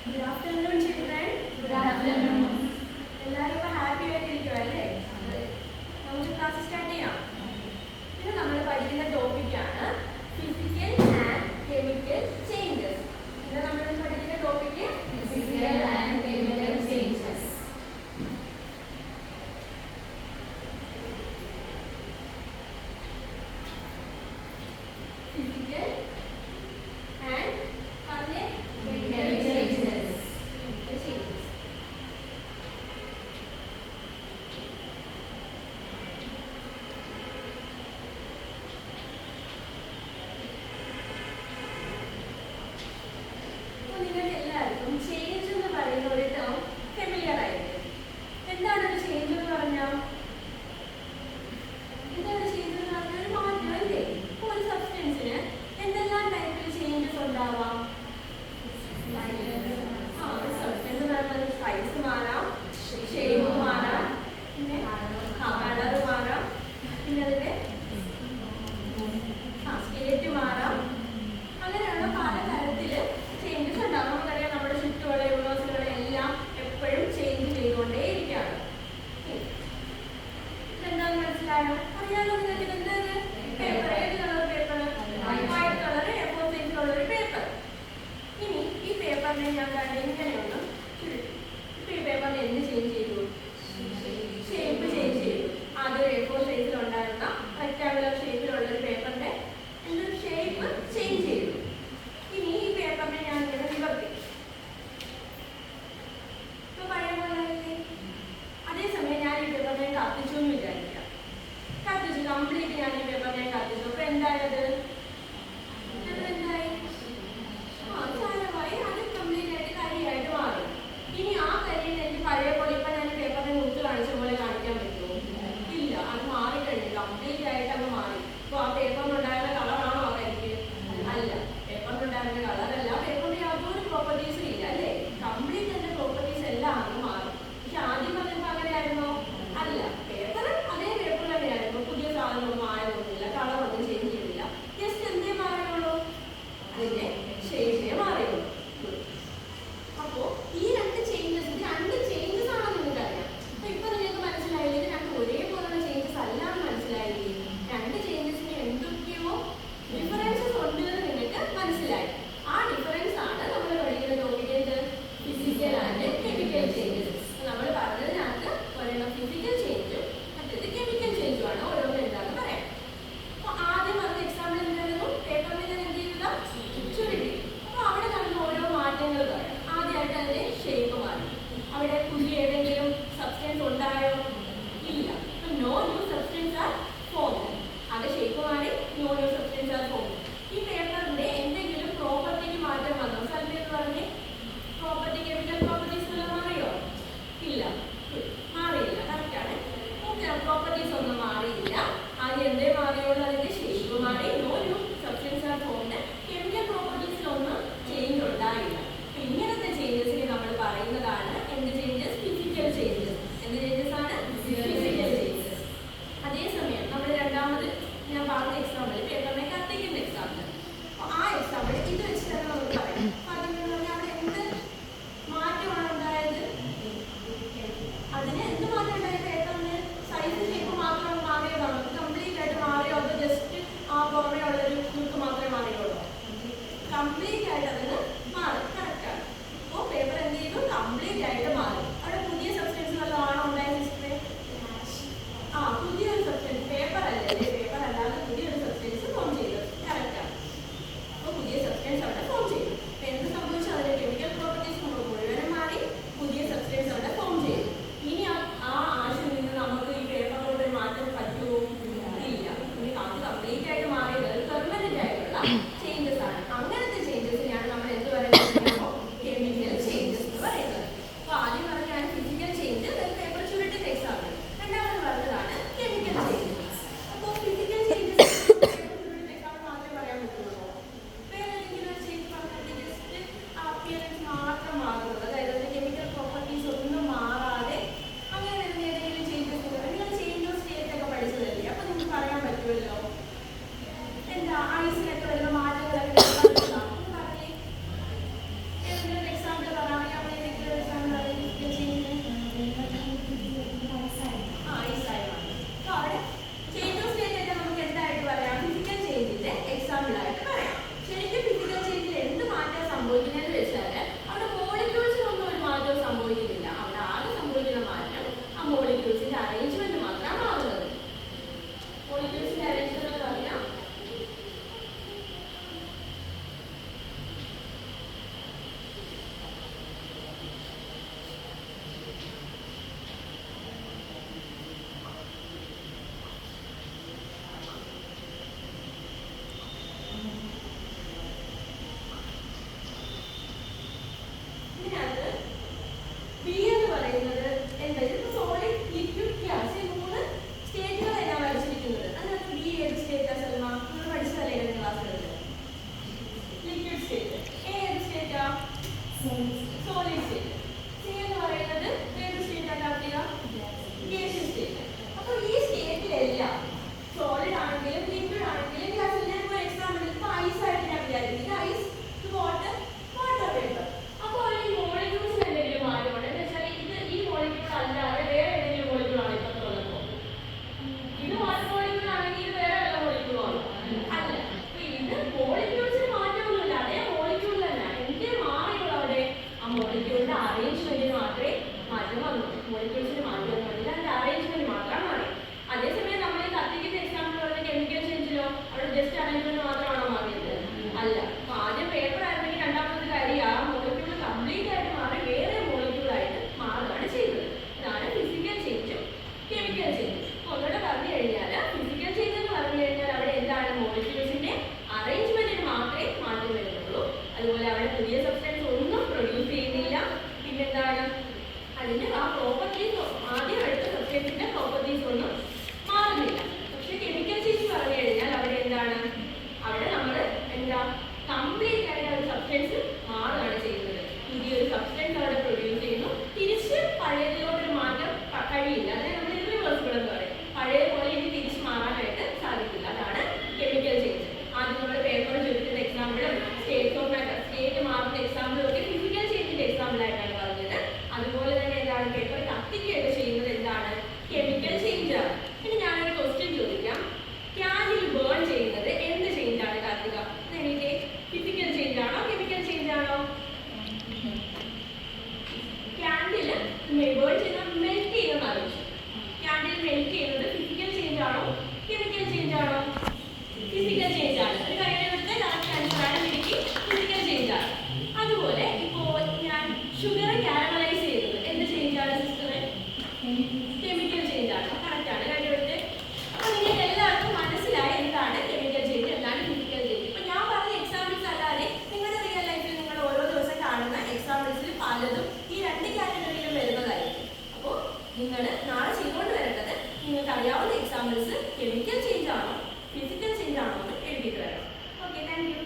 Good afternoon, children. Good afternoon. എല്ലാവരും ഇപ്പോൾ happy ആയിട്ടിരിക്കുക അല്ലേ? നമുക്ക് ക്ലാസ് സ്റ്റാർട്ട് ചെയ്യാം. ഇത് നമ്മൾ പഠിക്കുന്ന ടോപ്പിക്കാണ് ഫിസിക്കൽ ആൻഡ് കെമിക്കൽ ചേഞ്ചസ്. ഇത് നമ്മൾ പഠിക്കുന്ന topic physical and chemical changes. Physical and chemical changes. Change എന്ന് പറയുന്ന ഒരു ടേം ഫെമിലിയർ ആയിരിക്കും. എന്താണ് ഒരു ചേഞ്ച് എന്ന് പറഞ്ഞാൽ? എന്താണ് ചേഞ്ച് എന്ന് പറഞ്ഞാൽ? ഒരു മാറ്റം അല്ലേ? ഇപ്പോൾ ഒരു സബ്സ്റ്റൻസിന് എന്തെല്ലാം ടൈപ്പിൽ ചേഞ്ചസ് ഉണ്ടാവാം? ഒരു സബ്സ്റ്റൻസ് പറയുന്നത് സൈസ് മാറാം, ഷേപ്പ് മാറാം, പിന്നെ കളർ മാറാം, പിന്നെ അതിന്റെ സ്കെലറ്റ് മാറാം. അങ്ങനെയുള്ള പല തരത്തില് ചേഞ്ചസ് ഉണ്ടാവും. നമുക്കറിയാം നമ്മുടെ ചുറ്റുമുള്ള യൂണിവേഴ്സുകളെ എല്ലാം എപ്പോഴും ചേഞ്ച് ചെയ്തുകൊണ്ടേയിരിക്കുകയാണ്. ഇതെന്താണെന്ന് മനസ്സിലായോ? അറിയാലോ നിങ്ങൾക്ക്? ഇതെന്താണ്? പേപ്പർ. ഏത് colour paper? White colour A4 സൈസിലുള്ള ഒരു പേപ്പർ. ഇനി ഈ പേപ്പറിനെ ഞാൻ ഇങ്ങനെയൊന്ന് ചുരുട്ടി. ഇപ്പൊ ഈ പേപ്പറിനെ എന്ത് ചേഞ്ച് ചെയ്തു? ഷേപ്പ് ചേഞ്ച് ചെയ്തു. ആദ്യം A4 സൈസിലുണ്ടായിരുന്ന റെക്ടാങ്കുലർ ഷേപ്പിലുള്ള ഒരു പേപ്പറിന്റെ എന്തൊരു ഷേപ്പ് ചേഞ്ച് ചെയ്തു. ഇനി ഈ പേപ്പറിനെ ഞാൻ ഇങ്ങനെ നിവർത്തി. ഇപ്പൊ പഴയ പോലെ അതേസമയം ഞാൻ ഈ പേപ്പറിനെ കത്തിച്ചു എന്ന് വിചാരിക്കാം. കത്തിച്ചു, കംപ്ലീറ്റ് ഞാൻ ഈ പേപ്പറിനെ കത്തിച്ചു. അപ്പൊ എന്തായത്? എന്തായി? ചാരമായി. അത് കംപ്ലീറ്റ് ആയിട്ട് കരിയായിട്ട് മാറി. ഇനി ആ കരിയിൽ എനിക്ക് പഴയ പോലെ ഇപ്പൊ ഞാൻ പേപ്പറിനെ മുറിച്ച് കാണിച്ച പോലെ കാണിക്കാൻ പറ്റുമോ? ഇല്ല, അത് മാറിക്കഴിഞ്ഞു. കംപ്ലീറ്റ് ആയിട്ട് അങ്ങ് മാറി. അപ്പൊ ആ പേപ്പറിനുണ്ടായിരുന്ന കളറാണോ ആ കരിക്ക്? അല്ല, പേപ്പറിനുണ്ടായിരുന്ന കളറല്ല. പേപ്പറിന് യാതൊരു പ്രോപ്പർട്ടീസും ഇല്ല അല്ലേ? കംപ്ലീറ്റ് അതിന്റെ പ്രോപ്പർട്ടീസ് എല്ലാം അങ്ങ് മാറി. പക്ഷെ ആദ്യം പറഞ്ഞപ്പോ അങ്ങനെയായിരുന്നോ? അല്ല, പേപ്പർ അതേ പേപ്പർ തന്നെയായിരുന്നു. പുതിയ സാധനമൊന്നും ആയതൊന്നുമില്ല, കളറൊന്നും ചേഞ്ച് ചെയ്തില്ല. ജസ്റ്റ് എന്തേ മാറിയുള്ളൂ? അതിന്റെ ഷേപ്പേ മാറിയുള്ളൂ. അപ്പോ ഈ രണ്ട് ചേഞ്ചസ് ആണെന്ന് നിങ്ങൾക്കറിയാം. അപ്പൊ ഇപ്പൊ നിങ്ങൾക്ക് മനസ്സിലായില്ലേ? ഇത് രണ്ട് ഒരേപോലുള്ള ചേഞ്ചസ് അല്ല എന്ന് മനസ്സിലായില്ലേ? രണ്ട് ചേഞ്ചസിന് എന്തൊക്കെയോ ഡിഫറൻസസ് ഉണ്ട് എന്ന് നിങ്ങൾക്ക് മനസ്സിലായി. ആ ഡിഫറൻസ് ആണ് നമ്മൾ പഠിക്കുന്ന ടോപ്പിക്കിന്റെ ഫിസിക്കൽ ആൻഡ് കെമിക്കൽ ചേഞ്ചസ്. നമ്മൾ പറഞ്ഞതിനകത്ത് ഒരെണ്ണം ഫിസിക്കൽ ചേഞ്ചും മറ്റേത് കെമിക്കൽ ചേഞ്ചും ആണ്. ഓരോന്നും എന്താണെന്ന് പറയാം. അപ്പൊ ആദ്യം പറഞ്ഞ എക്സാമ്പിൾ എന്തായിരുന്നു? പേപ്പറിൽ ഞാൻ എന്ത് ചെയ്തതാ? ചുരുട്ടി. അപ്പൊ അവിടെ നടന്ന ഓരോ മാറ്റങ്ങൾ പറയാം. ആദ്യമായിട്ട് അതിന്റെ ഷേപ്പ് മാറി. അവിടെ പുതിയ ഏതെങ്കിലും സബ്സ്റ്റൻസ് ഉണ്ടായോ? ഇല്ല. No new substance are formed. അത് ഷേപ്പ് മാറി. No new substance are formed. ഈ പേപ്പറിന്റെ എന്തെങ്കിലും പ്രോപ്പർട്ടിക്ക് മാറ്റം വന്നോ? സൽമ എന്ന് പറഞ്ഞ് പ്രോപ്പർട്ടി, കെമിക്കൽ പ്രോപ്പർട്ടീസ് എല്ലാം മാറിയോ? ഇല്ല, മാറിയില്ല. കറക്റ്റാണ്. ഓക്കെ, പ്രോപ്പർട്ടീസ് ഒന്നും മാറിയില്ല. ആദ്യം എന്തേ മാറിയുള്ളൂ? അതിന്റെ ഷേപ്പ് മാറി. No new substance are formed. Chemical പ്രോപ്പർട്ടീസിലൊന്നും ചേഞ്ച് ഉണ്ടായില്ല. ഇങ്ങനത്തെ ചേഞ്ചസിനെ നമ്മൾ പറയുന്നതാണ് എന്ത് ചേഞ്ചസ്? Physical changes. എന്ത് ചേഞ്ചസ് ആണ്? Physical changes. അതേസമയം നമ്മൾ രണ്ടാമത് ഞാൻ പറഞ്ഞ എക്സാമ്പിൾ, പേപ്പറിനെ കത്തിക്കുന്ന എക്സാമ്പിൾ. അപ്പൊ ആ എക്സാമ്പിൾ ഇത് വെച്ച് തന്നെ നമുക്ക് പറയാം. പറഞ്ഞെന്ന് പറഞ്ഞാൽ അവിടെ എന്ത് മാറ്റമാണ് ഉണ്ടായത്? അതിന് എന്ത് മാറ്റം ഉണ്ടായത്? പേപ്പറിന് സൈസ് ഷേപ്പ് മാത്രം മാറിയതാണോ? കംപ്ലീറ്റ് ആയിട്ട് മാറിയോ? അത് ജസ്റ്റ് ആ പുറമേ ഉള്ളൊരു ലുക്ക് മാത്രമേ മാറിയുള്ളൂ? കംപ്ലീറ്റ് ആയിട്ട് അതിന് മാറി. കറക്റ്റാണ്. അപ്പോൾ പേപ്പർ എന്ത് ചെയ്തു? കംപ്ലീറ്റ് ആയിട്ട് മാറി. അവിടെ പുതിയ സബ്സ്റ്റൻസ് വല്ലതാണോ ഉണ്ടായ സിസ്റ്ററെ? പുതിയൊരു സബ്സ്റ്റൻസ്. പേപ്പർ അല്ലേ? പേപ്പർ അല്ലാതെ പുതിയൊരു സബ്സ്റ്റൻസ് ഫോം ചെയ്തു. കറക്റ്റാണ്. അപ്പോൾ പുതിയ സബ്സ്റ്റൻസ് അവിടെ ഫോം ചെയ്തു. എന്ത് സോളിഡ് സ്റ്റേറ്റ്. സി എന്ന് പറയുന്നത് ഏത് സ്റ്റേറ്റാണ് കാർത്തിക? Gaseous state. അപ്പോൾ ഈ സ്റ്റേറ്റിലെല്ലാം സോളിഡ് ആണെങ്കിലും ലിക്വിഡ് ആണെങ്കിലും ഗ്യാസ്. ഞാൻ ഒരു എക്സാമ്പിൾ ഇപ്പോൾ ഐസ് ആയിട്ട് ഞാൻ വിചാരിക്കുന്നത് ഐസ് വാട്ടർ വാട്ടർ വേപ്പർ. അപ്പോൾ ഈ മോളിക്യൂൾസിന് എന്തെങ്കിലും മാറ്റമുണ്ട് എന്ന് വെച്ചാൽ ഈ മോളിക്യൂൾ അല്ലാതെ വേറെ ഏതെങ്കിലും മോളിക്യൂൾ ആണ് ഇപ്പോൾ തോന്നുമ്പോൾ ഇത് വാട്ടർ മോളിക്യൂൾ ആണെങ്കിൽ ഇത് വേറെ വല്ല മോളിക്യൂൾ ആണ് അല്ല. അപ്പോൾ ഇത് മോളിക്യൂൾസിന് മാറ്റമൊന്നുമില്ല, അതേ മോളിക്യൂൾ തന്നെ. എന്ത് മാറിയുള്ളൂ അവിടെ? ആ മോളിക്യൂളിന്റെ അറേഞ്ച്മെന്റിന് മാത്രമേ മാറ്റം വന്നു. മോളിക്യൂൾസിന് മാറ്റം വന്നില്ല, അതിന്റെ അറേഞ്ച്മെന്റ് മാത്രം മാറി. അതേസമയം നമ്മൾ ഈ കത്തിക്കുന്ന എക്സാമ്പിൾ പറഞ്ഞ കെമിക്കൽ ചേഞ്ചിലോ അവിടെ ജസ്റ്റ് അറേഞ്ച്മെന്റ് മാത്രമാണോ മാറിയത്? അല്ല. അപ്പൊ ആദ്യം പേപ്പർ ആയിരുന്നെങ്കിൽ രണ്ടാമത്തെ കാര്യം ആ മോളിക്യൂൾ കംപ്ലീറ്റ് ആയിട്ട് മാറി വേറെ മോളിക്യൂൾ ആയിട്ട് മാറുകയാണ് ചെയ്തത്. ഇതാണ് ഫിസിക്കൽ ചേഞ്ചും കെമിക്കൽ ചേഞ്ചും. ഒന്നുകൂടെ പറഞ്ഞു കഴിഞ്ഞാൽ ഫിസിക്കൽ ചേഞ്ച് എന്ന് പറഞ്ഞു കഴിഞ്ഞാൽ അവിടെ എന്താണ്? മോളിക്യൂൾസിന്റെ അറേഞ്ച്മെന്റിന് മാത്രമേ മാറ്റം വരുന്നുള്ളൂ. അതുപോലെ അവിടെ പുതിയ സബ്സ്റ്റൻസ് ഒന്നും പ്രൊഡ്യൂസ് ചെയ്യുന്നില്ല. പിന്നെന്താണ്? അതിന്റെ ആ പ്രോപ്പർട്ടീസ് ആദ്യം എടുത്ത സബ്സ്റ്റൻസിന്റെ പ്രോപ്പർട്ടീസ് ഒന്നും മാറുന്നില്ല. പക്ഷെ കെമിക്കൽ ചേഞ്ച് പറഞ്ഞു കഴിഞ്ഞാൽ അവിടെ എന്താണ്? അവിടെ നമ്മൾ എന്താ കംപ്ലീറ്റ് ആയിട്ട് ഒരു സബ്സ്റ്റൻസ് മാറുകയാണ് ചെയ്യുന്നത്. പുതിയൊരു സബ്സ്റ്റൻസ് അവിടെ പ്രൊഡ്യൂസ് ചെയ്യുന്നു. തിരിച്ച് പഴയതിലോട്ടൊരു മാറ്റം കഴിയില്ല. അതായത് നമ്മൾ ഇറിവേഴ്സിബിൾ എന്ന് പറയും. പഴയപോലെ ഇനി തിരിച്ച് മാറാനായിട്ട് സാധിക്കില്ല. അതാണ് കെമിക്കൽ ചേഞ്ച്. ആദ്യം നമ്മൾ പേപ്പർ ചുരുക്കുന്ന എക്സാമ്പിളും സ്റ്റേറ്റ് മാറുന്ന എക്സാമ്പിളും ഒക്കെ ഫിസിക്കൽ ചേഞ്ചിന്റെ എക്സാമ്പിൾ ആയിട്ടാണ് പറഞ്ഞത്. അതുപോലെ തന്നെ എന്താണ്? പേപ്പർ കത്തിക്കുകയൊക്കെ ചെയ്യുന്നത് എന്താണ്? കെമിക്കൽ ചേഞ്ച് ആണ്. ഇനി ഞാനൊരു ക്വസ്റ്റ്യൻ ചോദിക്കാം. ക്യാൻഡിൽ ബേൺ ചെയ്യുന്നത് എന്ത് ചേഞ്ച് ആണ് കാർത്തിക? എനിക്ക് ഫിസിക്കൽ ചേഞ്ച് ആണോ കെമിക്കൽ ചേഞ്ച് ആണോ? ക്യാൻഡിൽ ബേൺ ചെയ്യുന്നത് മെൽറ്റ് ചെയ്യുന്ന ആലോചിച്ചു. ക്യാൻഡിൽ മെൽറ്റ് ചെയ്യുന്നത് ഫിസിക്കൽ ചേഞ്ച് ആണോ കെമിക്കൽ ചേഞ്ച് ആണോ? ഫിസിക്കൽ ചേഞ്ച് ആണ്. ഒരു കാര്യം എടുത്ത് കറക്റ്റ് ആൻസർ ആണ് എനിക്ക് ഫിസിക്കൽ ചേഞ്ച് ആണ്. അതുപോലെ ഇപ്പോൾ ഞാൻ ഷുഗർ കാരമലൈസ് ചെയ്യുന്നത് എന്ത് ചേഞ്ച് ആണ് സിസ്റ്ററെ? കെമിക്കൽ ചേഞ്ച് ആണ്. കറക്റ്റ് ആണ്. കാര്യം എടുത്ത് അപ്പോൾ നിങ്ങൾക്ക് എല്ലാവർക്കും മനസ്സിലായി എന്താണ് കെമിക്കൽ ചേഞ്ച്, എന്താണ് ഫിസിക്കൽ ചേഞ്ച്. ഇപ്പൊ ഞാൻ പറഞ്ഞ എക്സാമ്പിൾസ് അല്ലാതെ നിങ്ങളുടെ റിയൽ ലൈഫിൽ നിങ്ങൾ ഓരോ ദിവസം കാണുന്ന എക്സാമ്പിൾസിൽ പലതും ഈ രണ്ട് കാറ്റഗറിയിലും വരുന്നതായിരിക്കും. അപ്പോൾ നിങ്ങൾ നാളെ ചെയ്തുകൊണ്ട് വരേണ്ടത് നിങ്ങൾക്ക് അറിയാവുന്ന എക്സാമ്പിൾസ് കെമിക്കൽ ചേഞ്ച് ആണോ ഫിസിക്കൽ ചേഞ്ച് ആണോ എന്ന് എഴുതിയിട്ട് വരണം. Okay, thank you.